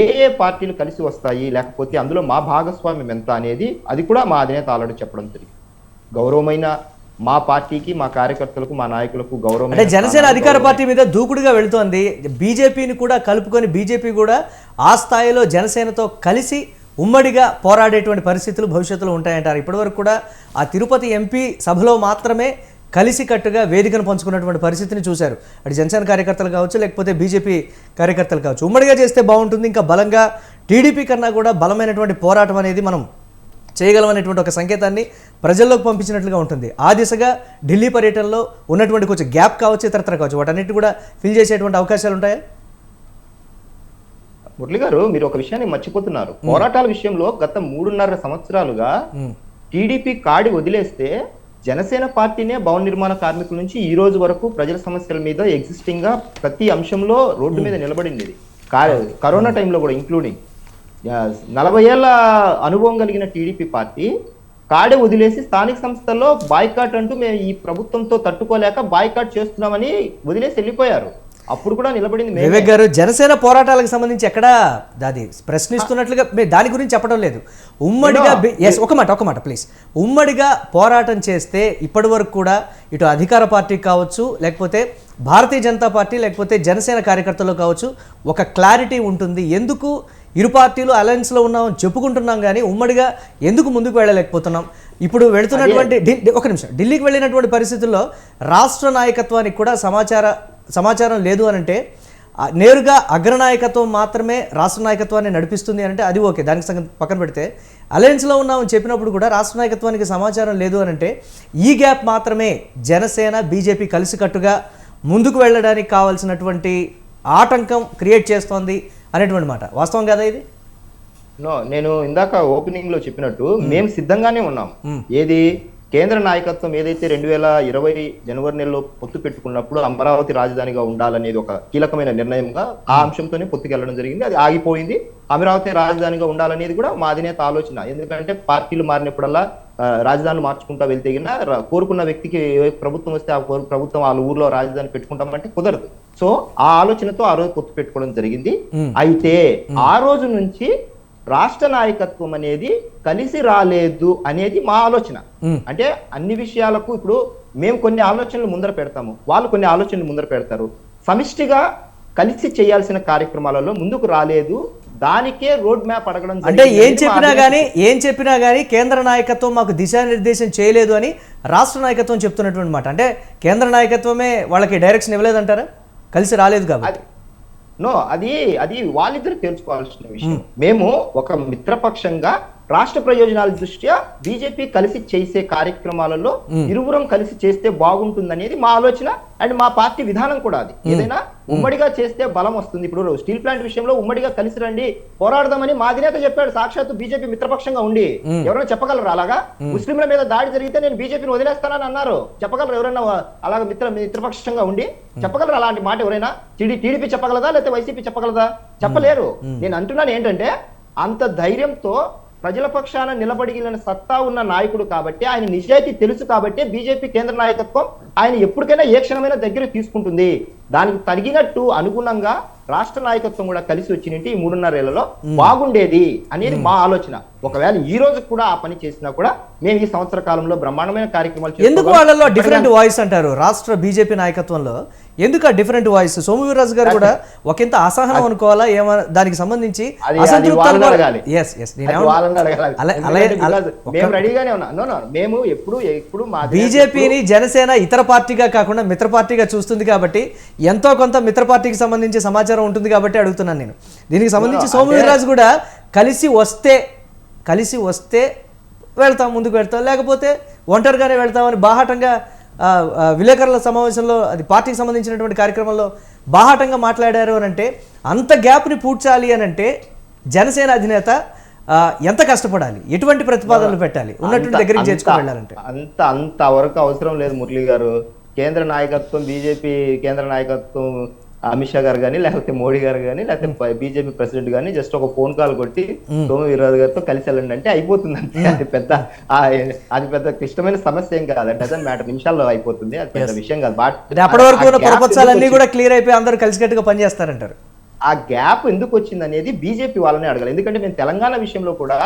ఏ పార్టీలు కలిసి వస్తాయి, లేకపోతే అందులో మా భాగస్వామ్యం ఎంత అనేది అది కూడా మా అధినేత ఆల్రెడీ చెప్పడం జరిగింది. గౌరవమైన మా పార్టీకి, మా కార్యకర్తలకు, మా నాయకులకు గౌరవం. అంటే జనసేన అధికార పార్టీ మీద దూకుడుగా వెళుతోంది. బీజేపీని కూడా కలుపుకొని బీజేపీ కూడా ఆ స్థాయిలో జనసేనతో కలిసి ఉమ్మడిగా పోరాడేటువంటి పరిస్థితులు భవిష్యత్తులో ఉంటాయంటారు. ఇప్పటివరకు కూడా ఆ తిరుపతి ఎంపీ సభలో మాత్రమే కలిసికట్టుగా వేదికను పంచుకున్నటువంటి పరిస్థితిని చూశారు. అటు జనసేన కార్యకర్తలు కావచ్చు, లేకపోతే బీజేపీ కార్యకర్తలు కావచ్చు. ఉమ్మడిగా చేస్తే బాగుంటుంది, ఇంకా బలంగా టీడీపీ కన్నా కూడా బలమైనటువంటి పోరాటం అనేది మనం చేయగలమనేటువంటి ఒక సంకేతాన్ని ప్రజల్లోకి పంపించినట్లుగా ఉంటుంది. ఆ దిశగా ఢిల్లీ పర్యటనలో ఉన్నటువంటి కొంచెం గ్యాప్ కావచ్చు, ఇతరత్ర కావచ్చు, వాటన్నిటి కూడా ఫిల్ చేసేటువంటి అవకాశాలు ఉంటాయా? మురళి గారు, మీరు ఒక విషయాన్ని మర్చిపోతున్నారు. పోరాటాల విషయంలో గత 3.5 సంవత్సరాలుగా టీడీపీ కాడి వదిలేస్తే జనసేన పార్టీనే భవన నిర్మాణ కార్మికుల నుంచి ఈ రోజు వరకు ప్రజల సమస్యల మీద ఎగ్జిస్టింగ్ గా ప్రతి అంశంలో రోడ్డు మీద నిలబడింది. కరోనా టైంలో కూడా ఇంక్లూడింగ్ 40 ఏళ్ల అనుభవం కలిగిన టీడీపీ పార్టీ కాడే వదిలేసి స్థానిక సంస్థల్లో బాయ్కాట్ అంటూ మేము ఈ ప్రభుత్వంతో తట్టుకోలేక బాయ్కాట్ చేస్తున్నామని వదిలేసి వెళ్ళిపోయారు. అప్పుడు కూడా నిలబడింది. వివేక్ గారు, జనసేన పోరాటాలకు సంబంధించి ఎక్కడా అది ప్రశ్నిస్తున్నట్లుగా దాని గురించి చెప్పడం లేదు. ఉమ్మడిగా ఒక మాట ప్లీజ్. ఉమ్మడిగా పోరాటం చేస్తే ఇప్పటి వరకు కూడా ఇటు అధికార పార్టీ కావచ్చు, లేకపోతే భారతీయ జనతా పార్టీ, లేకపోతే జనసేన కార్యకర్తలు కావచ్చు, ఒక క్లారిటీ ఉంటుంది. ఎందుకు ఇరు పార్టీలు అలయన్స్లో ఉన్నామని చెప్పుకుంటున్నాం కానీ ఉమ్మడిగా ఎందుకు ముందుకు వెళ్ళలేకపోతున్నాం? ఇప్పుడు వెళుతున్నటువంటి ఒక నిమిషం, ఢిల్లీకి వెళ్ళినటువంటి పరిస్థితుల్లో రాష్ట్ర నాయకత్వానికి కూడా సమాచారం లేదు అని అంటే, నేరుగా అగ్రనాయకత్వం మాత్రమే రాష్ట్ర నాయకత్వాన్ని నడిపిస్తుంది అంటే అది ఓకే, దానికి సంగతి పక్కన పెడితే అలయన్స్లో ఉన్నామని చెప్పినప్పుడు కూడా రాష్ట్ర నాయకత్వానికి సమాచారం లేదు అని అంటే ఈ గ్యాప్ మాత్రమే జనసేన బీజేపీ కలిసికట్టుగా ముందుకు వెళ్ళడానికి కావాల్సినటువంటి ఆటంకం క్రియేట్ చేస్తోంది అనేటువంటి మాట వాస్తవం కదా ఇది? నేను ఇందాక ఓపెనింగ్ లో చెప్పినట్టు మేము సిద్ధంగానే ఉన్నాం. ఏది కేంద్ర నాయకత్వం ఏదైతే 2020 జనవరి నెలలో పొత్తు పెట్టుకున్నప్పుడు అమరావతి రాజధానిగా ఉండాలనేది ఒక కీలకమైన నిర్ణయంగా ఆ అంశంతోనే పొత్తుకెళ్లడం జరిగింది. అది ఆగిపోయింది. అమరావతి రాజధానిగా ఉండాలనేది కూడా మా అధినేత ఆలోచన. ఎందుకంటే పార్టీలు మారినప్పుడల్లా రాజధానులు మార్చుకుంటా వెళ్తే కోరుకున్న వ్యక్తికి ప్రభుత్వం వస్తే ఆ ప్రభుత్వం వాళ్ళ ఊర్లో రాజధాని పెట్టుకుంటామంటే కుదరదు. సో ఆ ఆలోచనతో ఆ రోజు పొత్తు పెట్టుకోవడం జరిగింది. అయితే ఆ రోజు నుంచి రాష్ట్ర నాయకత్వం అనేది కలిసి రాలేదు అనేది మా ఆలోచన. అంటే అన్ని విషయాలకు ఇప్పుడు మేము కొన్ని ఆలోచనలు ముందర పెడతాము, వాళ్ళు కొన్ని ఆలోచనలు ముందర పెడతారు. సమిష్టిగా కలిసి చేయాల్సిన కార్యక్రమాలలో ముందుకు రాలేదు. దానికే రోడ్ మ్యాప్ అడగడం. అంటే ఏం చెప్పినా గానీ కేంద్ర నాయకత్వం మాకు దిశానిర్దేశం చేయలేదు అని రాష్ట్ర నాయకత్వం చెప్తున్నటువంటి మాట. అంటే కేంద్ర నాయకత్వమే వాళ్ళకి డైరెక్షన్ ఇవ్వలేదంటారా? కలిసి రాలేదు కాబట్టి అది వాళ్ళిద్దరు తెలుసుకోవాల్సిన విషయం. మేము ఒక మిత్రపక్షంగా రాష్ట్ర ప్రయోజనాల దృష్ట్యా బీజేపీ కలిసి చేసే కార్యక్రమాలలో ఇరువురం కలిసి చేస్తే బాగుంటుందనేది మా ఆలోచన అండ్ మా పార్టీ విధానం కూడా. అది ఏదైనా ఉమ్మడిగా చేస్తే బలం వస్తుంది. ఇప్పుడు స్టీల్ ప్లాంట్ విషయంలో ఉమ్మడిగా కలిసి రండి పోరాడదామని మా అధినేత చెప్పాడు. సాక్షాత్తు బీజేపీ మిత్రపక్షంగా ఉండి ఎవరైనా చెప్పగలరు అలాగా? ముస్లింల మీద దాడి జరిగితే నేను బీజేపీని వదిలేస్తానని అన్నారు. చెప్పగలరు ఎవరైనా అలాగా మిత్రపక్షంగా ఉండి? చెప్పగలరు అలాంటి మాట ఎవరైనా? టీడీపీ చెప్పగలదా లేకపోతే వైసీపీ చెప్పగలదా? చెప్పలేరు. నేను అంటున్నాను ఏంటంటే అంత ధైర్యంతో ప్రజల పక్షాన నిలబడిగిన సత్తా ఉన్న నాయకుడు కాబట్టి, ఆయన నిజాయితీ తెలుసు కాబట్టి బీజేపీ కేంద్ర నాయకత్వం ఆయన ఎప్పటికైనా ఏ క్షణమైనా దగ్గర తీసుకుంటుంది. దానికి తగినట్టు అనుగుణంగా రాష్ట్ర నాయకత్వం కూడా కలిసి వచ్చినట్టు ఈ 3.5 ఏళ్లలో బాగుండేది అనేది మా ఆలోచన. ఒకవేళ ఈ రోజు కూడా ఆ పని చేసినా కూడా మేము ఈ సంవత్సర కాలంలో బ్రహ్మాండమైన కార్యక్రమాలు ఎందుకు వాళ్ళలో డిఫరెంట్ వాయిస్ అంటారు రాష్ట్ర బీజేపీ నాయకత్వంలో? ఎందుకు ఆ డిఫరెంట్ వాయిస్? సోము వీర్రాజు గారు కూడా ఒకంత అసహనం అనుకోవాలా ఏమన్నా దానికి సంబంధించి మేము రెడీగానే ఉన్నాం. మేము ఎప్పుడు మా బీజేపీని జనసేన ఇతర పార్టీగా కాకుండా మిత్ర పార్టీగా చూస్తుంది కాబట్టి ఎంతో కొంత మిత్ర పార్టీకి సంబంధించి సమాచారం ఉంటుంది కాబట్టి అడుగుతున్నాను నేను. దీనికి సంబంధించి సోము వీర్రాజు కూడా కలిసి వస్తే వెళ్తాం, ముందుకు వెళ్తాం, లేకపోతే ఒంటరిగానే వెళ్తామని బాహాటంగా విలేకరుల సమావేశంలో అది పార్టీకి సంబంధించినటువంటి కార్యక్రమంలో బాహాటంగా మాట్లాడారు అని అంటే, అంత గ్యాప్ని పూడ్చాలి అని అంటే జనసేన అధినేత ఎంత కష్టపడాలి, ఎటువంటి ప్రతిపాదనలు పెట్టాలి, ఉన్నటువంటి దగ్గరికి చేర్చుకుని వెళ్ళాలంటే? అంత వరకు అవసరం లేదు మురళి గారు. కేంద్ర నాయకత్వం, బీజేపీ కేంద్ర నాయకత్వం, అమిత్ షా గారు కానీ లేకపోతే మోడీ గారు కానీ లేకపోతే బీజేపీ ప్రెసిడెంట్ కానీ జస్ట్ ఒక ఫోన్ కాల్ కొట్టి సోము వీర్రాజు గారితో కలిసి వెళ్ళండి అంటే అయిపోతుంది. అంటే అది పెద్ద క్లిష్టమైన సమస్య ఏం కాదు. డజన్ మ్యాటర్, నిమిషాల్లో అయిపోతుంది. అది పెద్ద విషయం కాదు. అప్పటి వరకు ఉన్న పొరపక్షాలన్నీ కూడా క్లియర్ అయిపోయి అందరూ కలిసికట్టుగా పనిచేస్తారంటారు. ఆ గ్యాప్ ఎందుకు వచ్చింది అనేది బీజేపీ వాళ్ళని అడగాలి. ఎందుకంటే మేము తెలంగాణ విషయంలో కూడా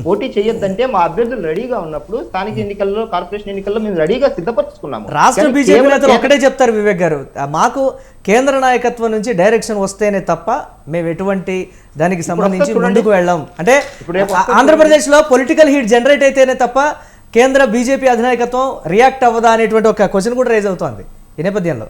పోటీ చేయొద్దంటే మా అభ్యర్థులు రెడీగా ఉన్నప్పుడు స్థానిక ఎన్నికల్లో, కార్పొరేషన్ ఎన్నికల్లో మేము రెడీగా సిద్ధపరచుకున్నాము. రాష్ట్ర బీజేపీ నేతలు ఒకటే చెప్తారు వివేక్ గారు, మాకు కేంద్ర నాయకత్వం నుంచి డైరెక్షన్ వస్తేనే తప్ప మేము ఎటువంటి దానికి సంబంధించి ముందుకు వెళ్ళాం. అంటే ఆంధ్రప్రదేశ్ లో పొలిటికల్ హీట్ జనరేట్ అయితేనే తప్ప కేంద్ర బీజేపీ అధినాయకత్వం రియాక్ట్ అవ్వదా అనేటువంటి ఒక క్వశ్చన్ కూడా రేజ్ అవుతోంది ఈ నేపథ్యంలో.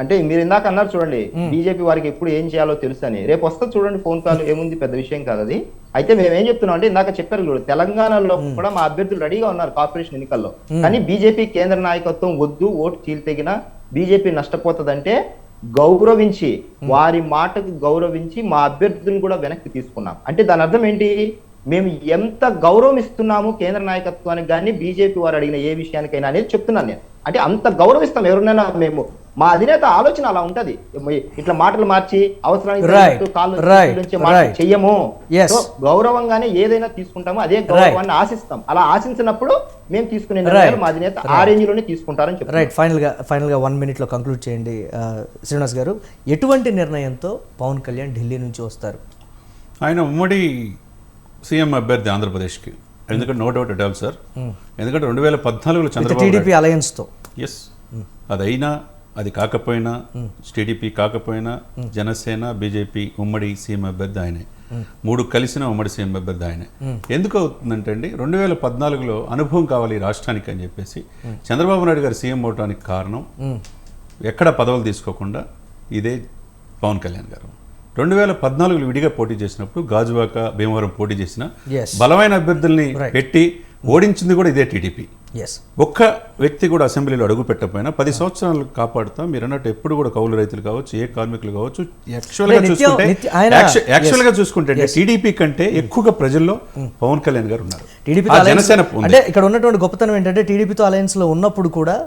అంటే మీరు ఇందాక అన్నారు చూడండి, బీజేపీ వారికి ఎప్పుడు ఏం చేయాలో తెలుసు అని. రేపు వస్తే చూడండి ఫోన్ కాల్, ఏముంది పెద్ద విషయం కాదు అది. అయితే మేము ఏం చెప్తున్నాం అంటే, ఇందాక చెప్పారు చూడండి, తెలంగాణలో కూడా మా అభ్యర్థులు రెడీగా ఉన్నారు కార్పొరేషన్ ఎన్నికల్లో. కానీ బీజేపీ కేంద్ర నాయకత్వం వద్దు, ఓటు చీల్తెగిన బీజేపీ నష్టపోతుందంటే గౌరవించి, వారి మాటకు గౌరవించి మా అభ్యర్థులను కూడా వెనక్కి తీసుకున్నాం. అంటే దాని అర్థం ఏంటి? మేము ఎంత గౌరవం ఇస్తున్నాము కేంద్ర నాయకత్వానికి కానీ బీజేపీ వారు అడిగిన ఏ విషయానికైనా అనేది చెప్తున్నాను నేను. అంటే అంత గౌరవిస్తాం ఎవరినైనా మేము. మా అధినేత ఆలోచన అలా ఉంటది. ఇట్లా మాటలు మార్చి అవసరానికి చెయ్యము, గౌరవంగానే ఏదైనా తీసుకుంటామో అదే గౌరవాన్ని ఆశిస్తాం. అలా ఆశించినప్పుడు మేము తీసుకునే నిర్ణయాలు మా అధినేత ఆ రేంజ్ లోనే తీసుకుంటారని చెప్పారు. రైట్, ఫైనల్ గా 1 minute లో కంక్లూడ్ చేయండి శ్రీనివాస్ గారు. ఎటువంటి నిర్ణయంతో పవన్ కళ్యాణ్ ఢిల్లీ నుంచి వస్తారు? ఆయన ఉమ్మడి సీఎం అభ్యర్థి ఆంధ్రప్రదేశ్కి. ఎందుకంటే no doubt at all sir. ఎందుకంటే 2014లో చంద్రబాబు టీడీపీ అలయన్స్తో, ఎస్, అదైనా అది కాకపోయినా, టీడీపీ కాకపోయినా జనసేన బీజేపీ ఉమ్మడి సీఎం అభ్యర్థి ఆయనే, 3 కలిసిన ఉమ్మడి సీఎం అభ్యర్థి ఆయనే. ఎందుకు అవుతుందంటే అండి, 2014లో అనుభవం కావాలి ఈ రాష్ట్రానికి అని చెప్పేసి చంద్రబాబు నాయుడు గారు సీఎం అవడానికి కారణం ఎక్కడ పదవులు తీసుకోకుండా ఇదే పవన్ కళ్యాణ్ గారు. 2014లో విడిగా పోటీ చేసినప్పుడు గాజువాక, భీమవరం పోటీ చేసిన బలమైన అభ్యర్థుల్ని పెట్టి ఓడించింది కూడా ఇదే టీడీపీ. ఒక్క వ్యక్తి కూడా అసెంబ్లీలో అడుగు పెట్టకపోయినా 10 సంవత్సరాలు కాపాడుతా. మీరు అన్నట్టు ఎప్పుడు కూడా కౌలు రైతులు కావచ్చు, ఏ కార్మికులు కావచ్చు, యాక్చువల్గా చూసుకుంటే టీడీపీ కంటే ఎక్కువగా ప్రజల్లో పవన్ కళ్యాణ్ గారు ఉన్నారు. జనసేన అంటే ఇక్కడ ఉన్నటువంటి గొప్పతనం ఏంటంటే, టీడీపీతో అలయన్స్ లో ఉన్నప్పుడు కూడా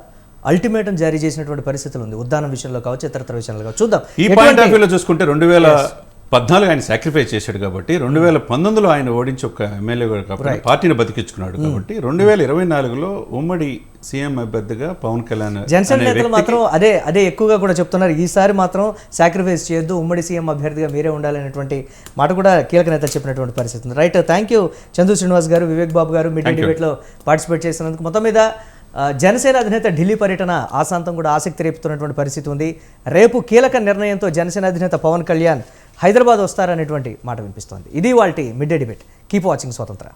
అల్టిమేటం జారీ చేసినటువంటి పరిస్థితులు ఉంది. ఉద్దానం విషయంలో కావచ్చు, ఇతరత్ర విషయంలో కావచ్చు. చూద్దాం. ఈ పాయింట్ ఆఫ్ వ్యూలో చూసుకుంటే 2014 ఆయన సాక్రిఫైస్ చేశాడు కాబట్టి, 2019లో ఆయన ఓడించి ఒక ఎమ్మెల్యే కాబట్టి పార్టీని బతికించుకున్నాడు కాబట్టి, 2024లో ఉమ్మడి సీఎం అభ్యర్థిగా పవన్ కళ్యాణ్. జనసేన నేతలు మాత్రం అదే ఎక్కువగా కూడా చెప్తున్నారు, ఈసారి మాత్రం సాక్రిఫైస్ చేయొద్దు, ఉమ్మడి సీఎం అభ్యర్థిగా మీరే ఉండాలనేటువంటి మాట కూడా కీలక నేతలు చెప్పినటువంటి పరిస్థితి ఉంది. Right, thank you Chandu Srinivas గారు, వివేక్ బాబు గారు, మీడియా డిబేట్లో పార్టిసిపేట్ చేసినందుకు. మొత్తం మీద జనసేన అధినేత ఢిల్లీ పర్యటన ఆశాంతం కూడా ఆసక్తి రేపుతున్నటువంటి పరిస్థితి ఉంది. రేపు కీలక నిర్ణయంతో జనసేన అధినేత పవన్ కళ్యాణ్ హైదరాబాద్ వస్తారనేటువంటి మాట వినిపిస్తోంది. ఇది వాల్టి mid day debate. Keep watching స్వతంత్ర.